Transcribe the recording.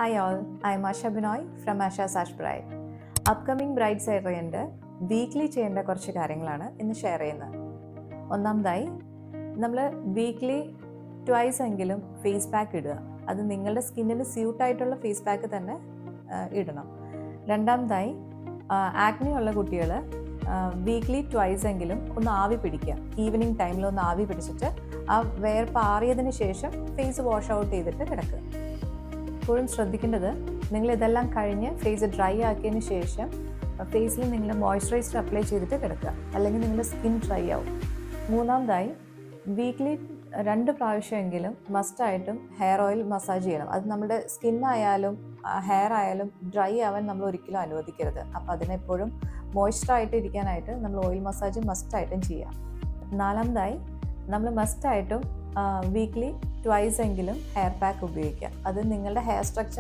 Hi all, I am Asha Binoy from Asha's Ash Bride. Upcoming bride side weekly ചെയ്യേണ്ട കുറച്ച് കാര്യങ്ങളാണ് ഇന്ന് share ചെയ്യുന്നത്. ഒന്നാമതായി നമ്മൾ വീക്ക്ലി ട്വൈസ് എങ്കിലും ഫേസ് പാക്ക് ഇടുക. അത് നിങ്ങളുടെ സ്കിന്നിന് സ്യൂട്ടായിട്ടുള്ള ഫേസ് പാക്ക് തന്നെ ഇടണം. രണ്ടാമതായി ആക്നി ഉള്ള കുട്ടികൾ വീക്ക്ലി ട്വൈസ് എങ്കിലും ഒന്ന് ആവി പിടിക്കുക. ഈവനിങ് ടൈമിൽ ഒന്ന് ആവി പിടിച്ചിട്ട് ആ വേർപ്പ് ആറിയതിന് ശേഷം ഫേസ് വാഷ് ഔട്ട് ചെയ്തിട്ട് കിടക്കുക. എപ്പോഴും ശ്രദ്ധിക്കേണ്ടത്, നിങ്ങൾ ഇതെല്ലാം കഴിഞ്ഞ് ഫേസ് ഡ്രൈ ആക്കിയതിന് ശേഷം ഫേസിൽ നിങ്ങൾ മോയ്സ്ചറൈസർ അപ്ലൈ ചെയ്തിട്ട് കിടക്കുക, അല്ലെങ്കിൽ നിങ്ങളുടെ സ്കിൻ ഡ്രൈ ആവും. മൂന്നാമതായി വീക്ക്ലി 2 പ്രാവശ്യമെങ്കിലും മസ്റ്റായിട്ടും ഹെയർ ഓയിൽ മസാജ് ചെയ്യണം. അത് നമ്മുടെ സ്കിന്നായാലും ഹെയർ ആയാലും ഡ്രൈ ആവാൻ നമ്മൾ ഒരിക്കലും അനുവദിക്കരുത്. അപ്പോൾ അതിനെപ്പോഴും മോയ്സ്ചറായിട്ട് ഇരിക്കാനായിട്ട് നമ്മൾ ഓയിൽ മസാജ് മസ്റ്റായിട്ടും ചെയ്യാം. നാലാമതായി നമ്മൾ മസ്റ്റായിട്ടും വീക്ക്ലി ട്വൈസ് എങ്കിലും ഹെയർ പാക്ക് ഉപയോഗിക്കുക. അത് നിങ്ങളുടെ ഹെയർ സ്ട്രക്ചർ